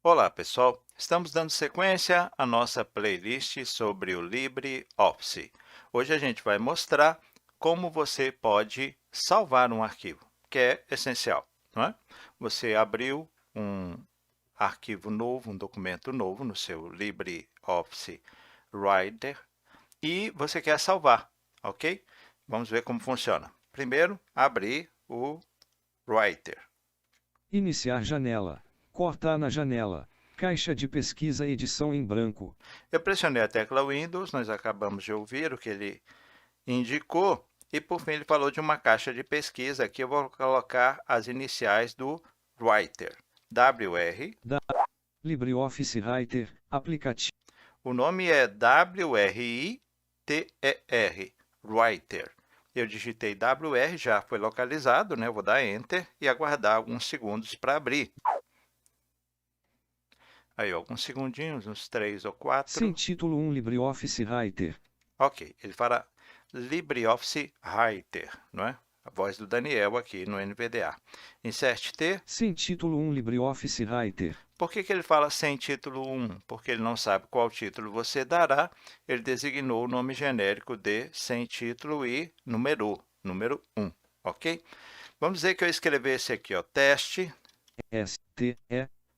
Olá, pessoal! Estamos dando sequência à nossa playlist sobre o LibreOffice. Hoje a gente vai mostrar como você pode salvar um arquivo, que é essencial, não é? Você abriu um arquivo novo, um documento novo no seu LibreOffice Writer e você quer salvar, ok? Vamos ver como funciona. Primeiro, abrir o Writer. Iniciar janela. Cortar na janela. Caixa de pesquisa edição em branco. Eu pressionei a tecla Windows, nós acabamos de ouvir o que ele indicou, e por fim ele falou de uma caixa de pesquisa. Aqui eu vou colocar as iniciais do Writer, WR, Da LibreOffice Writer, aplicativo. o nome é WRITER, Writer. Eu digitei WR, já foi localizado, né? Eu vou dar Enter e aguardar alguns segundos para abrir. Aí, alguns segundinhos, uns 3 ou 4. Sem título 1 LibreOffice Writer. Ok, ele fala LibreOffice Writer, não é? A voz do Daniel aqui no NVDA. Insert T. Sem título 1 LibreOffice Writer. Por que ele fala sem título 1? Porque ele não sabe qual título você dará. Ele designou o nome genérico de sem título e número 1, ok? Vamos dizer que eu escrevesse aqui, ó, teste, STE.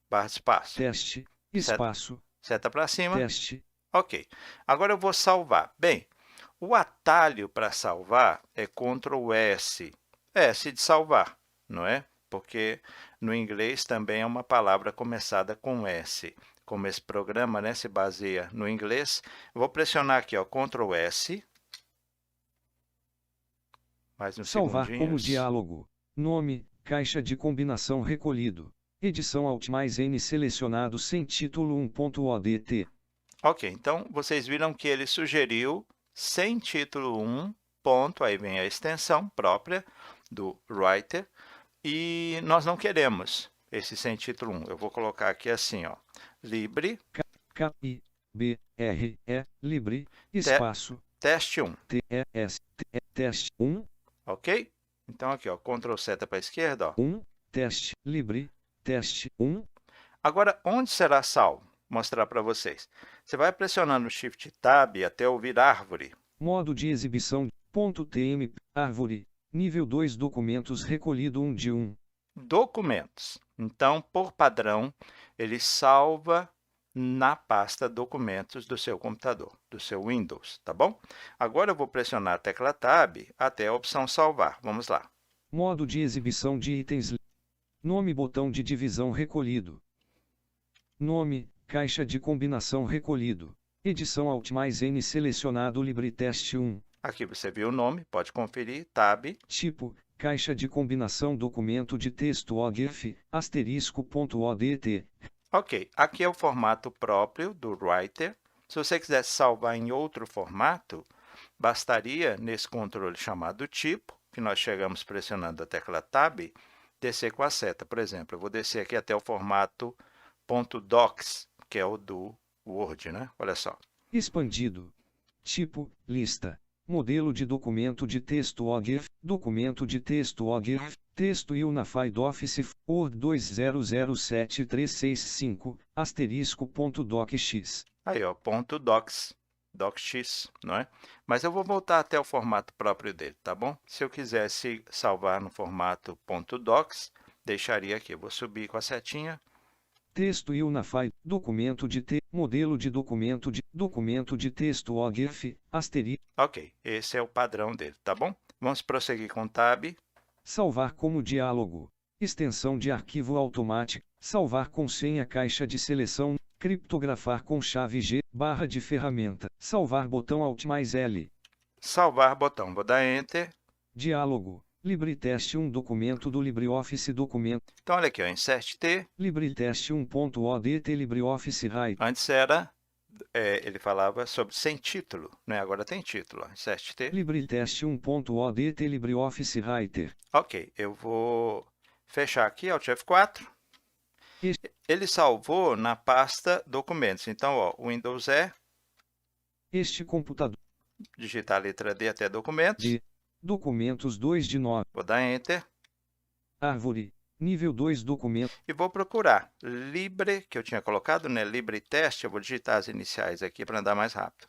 barra de espaço, Teste. seta, Espaço. seta para cima, Teste. ok. Agora eu vou salvar. Bem, o atalho para salvar é Ctrl S, S de salvar, não é? Porque no inglês também é uma palavra começada com S. Como esse programa, né, se baseia no inglês, eu vou pressionar aqui, ó, Ctrl S, mais uns Salvar como segundinhos. diálogo. Nome, caixa de combinação recolhido. Edição Alt mais N selecionado sem título 1.odt. Ok, então vocês viram que ele sugeriu sem título 1, ponto, aí vem a extensão própria do Writer, e nós não queremos esse sem título 1. Eu vou colocar aqui assim, ó, libre, K-I-B-R-E, Libre, te, espaço, teste 1, T-E-S, teste 1, ok? Então aqui, ó, Ctrl seta para a esquerda, ó. 1, teste, Libre, teste 1, Agora, onde será salvo? Vou mostrar para vocês. Você vai pressionando o Shift Tab até ouvir árvore. modo de exibição, .tm, árvore, nível 2 documentos recolhido 1 de 1. Documentos. Então, por padrão, ele salva na pasta Documentos do seu computador, do seu Windows, tá bom? Agora eu vou pressionar a tecla Tab até a opção Salvar. Vamos lá. Modo de exibição de itens, nome botão de divisão recolhido. Nome, caixa de combinação recolhido. Edição Alt mais N selecionado LibreTest 1. Aqui você viu o nome, pode conferir, Tab. Tipo, caixa de combinação documento de texto OGF, asterisco.odt. Ok, aqui é o formato próprio do Writer. Se você quisesse salvar em outro formato, bastaria, nesse controle chamado Tipo, que nós chegamos pressionando a tecla Tab, descer com a seta. Por exemplo, eu vou descer aqui até o formato .docs, que é o do Word, né? Olha só. Expandido. Tipo, lista. Modelo de documento de texto OGF, documento de texto OGF, texto Unified Office, Word 2007365, asterisco.docx. Aí, ó, .docs, docx, não é? Mas eu vou voltar até o formato próprio dele, tá bom? Se eu quisesse salvar no formato .docs, deixaria aqui. Eu vou subir com a setinha. Texto Unified, documento de modelo de documento de texto OGF, asterisco. Ok, esse é o padrão dele, tá bom? Vamos prosseguir com Tab. Salvar como diálogo. Extensão de arquivo automático. Salvar com senha caixa de seleção. Criptografar com chave G, barra de ferramenta. Salvar botão Alt mais L. Salvar botão, vou dar Enter. Diálogo. LibreTest 1 documento do LibreOffice documento. Então, olha aqui, ó, Insert T. LibreTest 1.odt LibreOffice Writer. Antes era, ele falava sobre sem título, né? Agora tem título, ó, Insert T. LibreTest 1.odt LibreOffice Writer. Ok, eu vou fechar aqui, Alt F4. Este, Ele salvou na pasta Documentos. Então, ó, Windows E, este computador. digitar a letra D até Documentos. De documentos 2 de 9. Vou dar Enter. Árvore. Nível 2 documento. E vou procurar Libre, que eu tinha colocado, né? LibreTest. Eu vou digitar as iniciais aqui para andar mais rápido.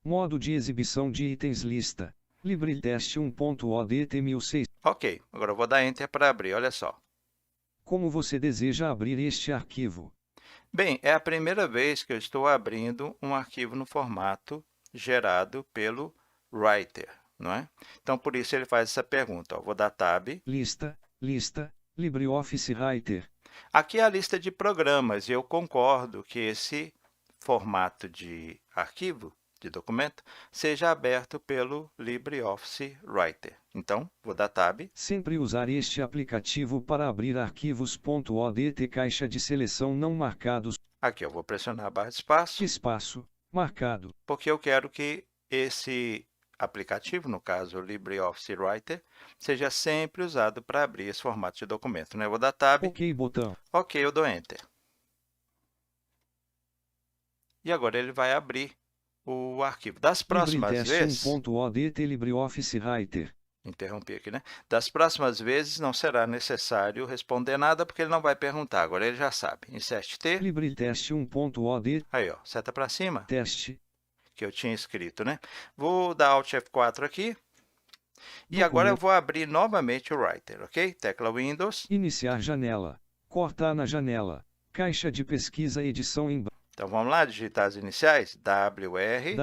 Modo de exibição de itens lista. LibreTest 1.odt 1600. Ok, agora eu vou dar Enter para abrir, olha só. Como você deseja abrir este arquivo? Bem, é a primeira vez que eu estou abrindo um arquivo no formato gerado pelo Writer, não é? Então, por isso ele faz essa pergunta. Ó. Vou dar Tab. Lista, LibreOffice Writer. Aqui é a lista de programas e eu concordo que esse formato de arquivo, de documento, seja aberto pelo LibreOffice Writer. Então, vou dar Tab. Sempre usar este aplicativo para abrir arquivos.odt caixa de seleção não marcados. Aqui eu vou pressionar a barra de espaço. Espaço, marcado. Porque eu quero que esse aplicativo, no caso o LibreOffice Writer, seja sempre usado para abrir esse formato de documento. Né? Eu vou dar Tab. OK botão. Ok, eu dou Enter. E agora ele vai abrir o arquivo. Das próximas vezes... 1.odt LibreOffice Writer. Interrompi aqui, né? Das próximas vezes não será necessário responder nada, porque ele não vai perguntar. Agora ele já sabe. Insert T. LibreTest 1.odt. Aí, ó, seta para cima. Teste. Que eu tinha escrito, né? Vou dar Alt F4 aqui. E agora eu vou abrir novamente o Writer, ok? Tecla Windows. Iniciar janela. Cortar na janela. Caixa de pesquisa edição em... Então, vamos lá, digitar as iniciais. WR.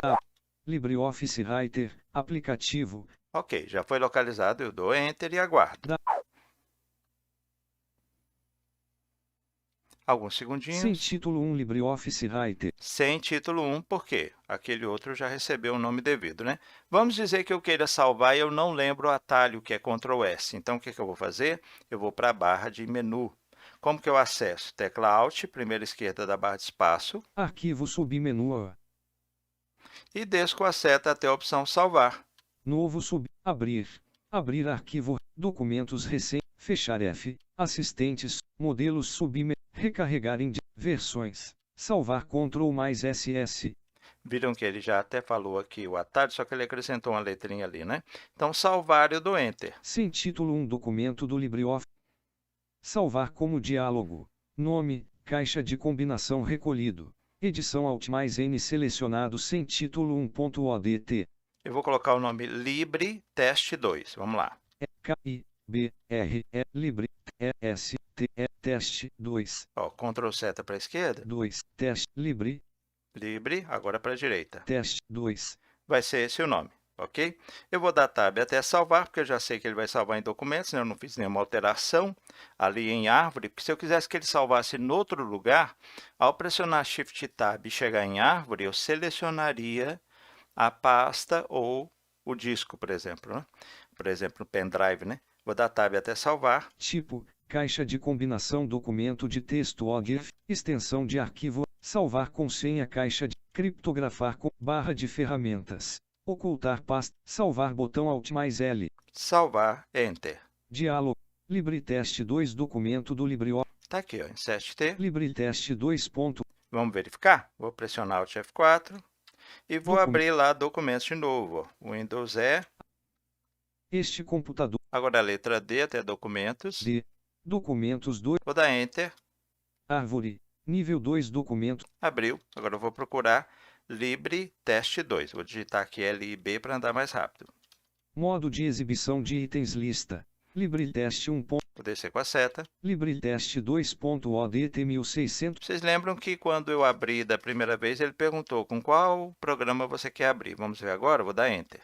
LibreOffice Writer, aplicativo. Ok, já foi localizado. Eu dou Enter e aguardo. Alguns segundinhos. Sem título 1 LibreOffice Writer. Sem título 1, por quê? Aquele outro já recebeu o nome devido, né? Vamos dizer que eu queira salvar e eu não lembro o atalho, que é Ctrl S. Então, o que eu vou fazer? Eu vou para a barra de menu. Como que eu acesso? Tecla Alt, primeira esquerda da barra de espaço. Arquivo submenu. E desço com a seta até a opção Salvar. Novo abrir. Abrir arquivo. Documentos recentes. Fechar F. Assistentes. Modelos submenu. Recarregar em versões. Salvar Ctrl mais SS. Viram que ele já até falou aqui o atalho, só que ele acrescentou uma letrinha ali, né? Então, salvar, eu dou Enter. Sem título 1 documento do LibreOffice. Salvar como diálogo. Nome, caixa de combinação recolhido. Edição Alt mais N selecionado sem título 1.odt. Eu vou colocar o nome LibreTest 2. Vamos lá. K-I-B-R-E Libre E-S-T-E Teste 2. Ó, Ctrl seta para a esquerda. 2. Teste Libre. Libre, agora para a direita. Teste 2. Vai ser esse o nome, ok? Eu vou dar Tab até salvar, porque eu já sei que ele vai salvar em documentos, né? Eu não fiz nenhuma alteração ali em árvore, porque se eu quisesse que ele salvasse em outro lugar, ao pressionar Shift Tab e chegar em árvore, eu selecionaria a pasta ou o disco, por exemplo, né? Por exemplo, o pendrive, né? Vou dar Tab até salvar. Tipo, caixa de combinação documento de texto OGF, extensão de arquivo, salvar com senha caixa de, criptografar com, barra de ferramentas, ocultar pasta, salvar botão Alt mais L. Salvar, Enter. Diálogo, LibreTest 2 documento do LibreOffice. Está aqui, ó, Insert T. LibreTest 2. Vamos verificar? Vou pressionar Alt F4 e vou abrir lá documentos de novo. Ó. Windows E. Este computador. Agora a letra D até documentos. D. Documentos 2. Vou dar Enter. Árvore. Nível 2 documento. Abriu. Agora eu vou procurar LibreTest 2. Vou digitar aqui LIB para andar mais rápido. Modo de exibição de itens lista. LibreTest 1. Vou descer com a seta. LibreTest 2.odt 1600. Vocês lembram que quando eu abri da primeira vez, ele perguntou com qual programa você quer abrir. Vamos ver agora? Vou dar Enter.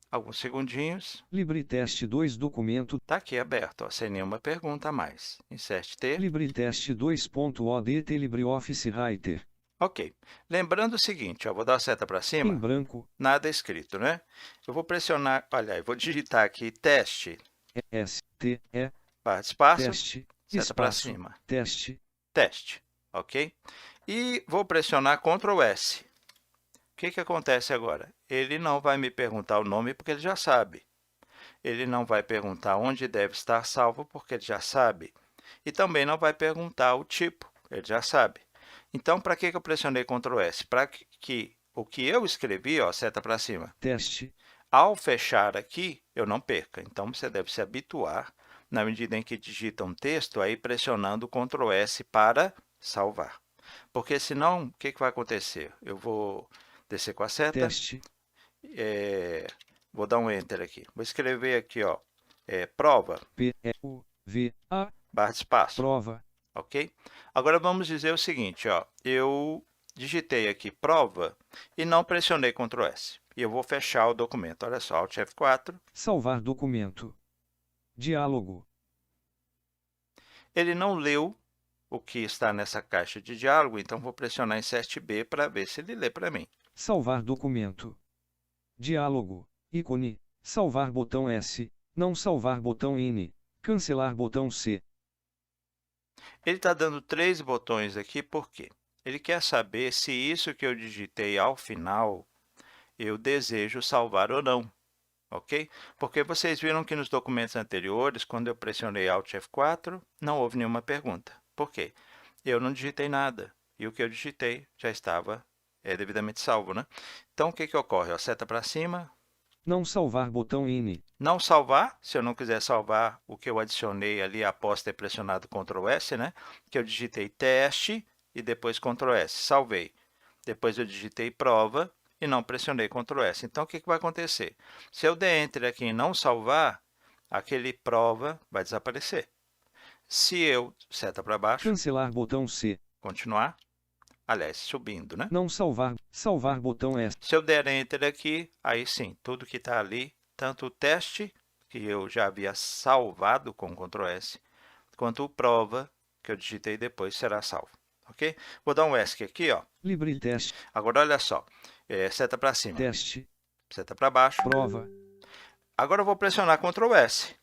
Alguns segundinhos. LibreTest 2 documento. Está aqui aberto, ó, sem nenhuma pergunta a mais. Insert T. LibreTest 2.odt LibreOffice Writer. Ok. Lembrando o seguinte, ó, vou dar a seta para cima. Em branco. Nada escrito, né? Eu vou pressionar, olha, eu vou digitar aqui teste. S-T-E. Barra de espaço. Teste. Seta para cima. Teste. Teste. Ok? E vou pressionar Ctrl S. O que acontece agora? Ele não vai me perguntar o nome, porque ele já sabe. Ele não vai perguntar onde deve estar salvo, porque ele já sabe. E também não vai perguntar o tipo, ele já sabe. Então, para que eu pressionei Ctrl S? Para que o que eu escrevi, ó, seta para cima, Teste. Ao fechar aqui, eu não perca. Então, você deve se habituar, na medida em que digita um texto, aí pressionando o Ctrl S para salvar. Porque senão, o que vai acontecer? Eu vou descer com a seta, Teste. vou dar um Enter aqui. Vou escrever aqui, ó, prova, P-E-U-V-A, barra de espaço, prova. ok? Agora, vamos dizer o seguinte, ó, eu digitei aqui prova e não pressionei Ctrl S. E eu vou fechar o documento. Olha só, Alt F4. Salvar documento. Diálogo. Ele não leu o que está nessa caixa de diálogo, então vou pressionar Insert B para ver se ele lê para mim. Salvar documento. Diálogo. Ícone. Salvar botão S. Não salvar botão N. Cancelar botão C. Ele está dando 3 botões aqui, por quê? Ele quer saber se isso que eu digitei ao final, eu desejo salvar ou não, ok? Porque vocês viram que nos documentos anteriores, quando eu pressionei Alt F4, não houve nenhuma pergunta. Por quê? Eu não digitei nada, e o que eu digitei já estava devidamente salvo, né? Então, o que ocorre? Ó, seta para cima. Não salvar botão N. Não salvar, se eu não quiser salvar o que eu adicionei ali após ter pressionado Ctrl S, né? Que eu digitei teste e depois Ctrl S. Salvei. Depois eu digitei prova e não pressionei Ctrl S. Então, o que vai acontecer? Se eu der Enter aqui em não salvar, aquele prova vai desaparecer. Se eu, seta para baixo, Cancelar botão C. continuar, aliás, subindo, né? Não salvar. Salvar botão S. Se eu der Enter aqui, aí sim, tudo que está ali, tanto o teste, que eu já havia salvado com Ctrl S, quanto o prova, que eu digitei depois, será salvo. Ok? Vou dar um ESC aqui, ó. LibreTest. Agora, olha só, seta para cima, Teste. seta para baixo. Prova. Agora, eu vou pressionar Ctrl S.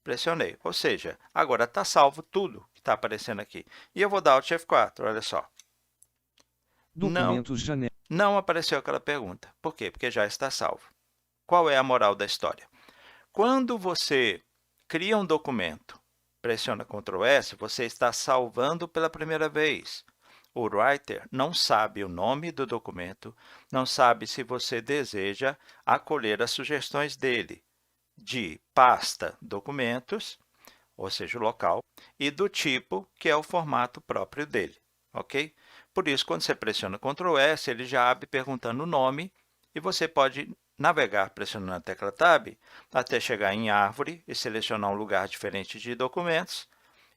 Pressionei, ou seja, agora está salvo tudo que está aparecendo aqui. E eu vou dar Alt F4, olha só. Documentos janela. Não apareceu aquela pergunta. Por quê? Porque já está salvo. Qual é a moral da história? Quando você cria um documento, pressiona Ctrl S, você está salvando pela primeira vez. O Writer não sabe o nome do documento, não sabe se você deseja acolher as sugestões dele de pasta documentos, ou seja, o local, e do tipo, que é o formato próprio dele, ok? Por isso, quando você pressiona Ctrl S, ele já abre perguntando o nome e você pode navegar pressionando a tecla Tab até chegar em Árvore e selecionar um lugar diferente de documentos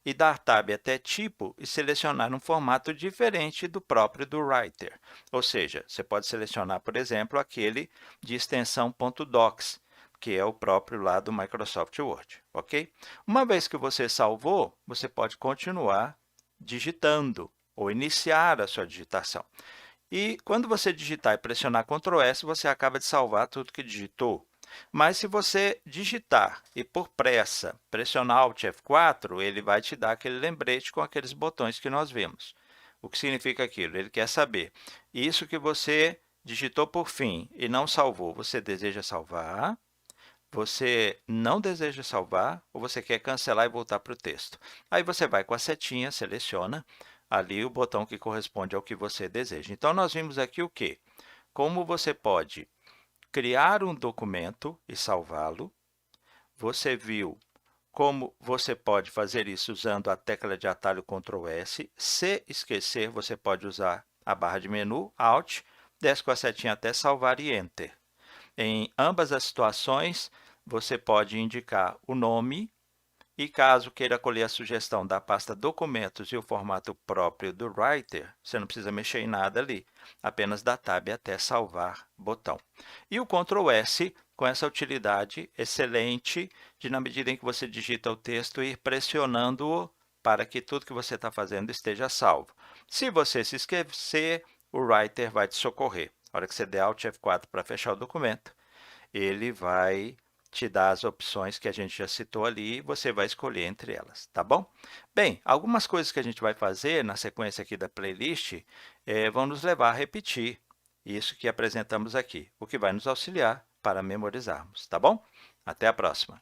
e dar Tab até Tipo e selecionar um formato diferente do próprio do Writer. Ou seja, você pode selecionar, por exemplo, aquele de extensão .docs, que é o próprio lá do Microsoft Word, ok? Uma vez que você salvou, você pode continuar digitando ou iniciar a sua digitação. E quando você digitar e pressionar Ctrl S, você acaba de salvar tudo que digitou. Mas se você digitar e, por pressa, pressionar Alt F4, ele vai te dar aquele lembrete com aqueles botões que nós vimos. O que significa aquilo? Ele quer saber, isso que você digitou por fim e não salvou, você deseja salvar? Você não deseja salvar ou você quer cancelar e voltar para o texto? Aí você vai com a setinha, seleciona ali o botão que corresponde ao que você deseja. Então, nós vimos aqui o quê? Como você pode criar um documento e salvá-lo. Você viu como você pode fazer isso usando a tecla de atalho Ctrl S. Se esquecer, você pode usar a barra de menu, Alt, desce com a setinha até salvar e Enter. Em ambas as situações, você pode indicar o nome e, caso queira colher a sugestão da pasta Documentos e o formato próprio do Writer, você não precisa mexer em nada ali, apenas dar Tab até salvar botão. E o Ctrl S, com essa utilidade excelente de, na medida em que você digita o texto, ir pressionando-o para que tudo que você está fazendo esteja salvo. Se você se esquecer, o Writer vai te socorrer. Na hora que você der Alt F4 para fechar o documento, ele vai te dar as opções que a gente já citou ali e você vai escolher entre elas, tá bom? Bem, algumas coisas que a gente vai fazer na sequência aqui da playlist vão nos levar a repetir isso que apresentamos aqui, o que vai nos auxiliar para memorizarmos, tá bom? Até a próxima!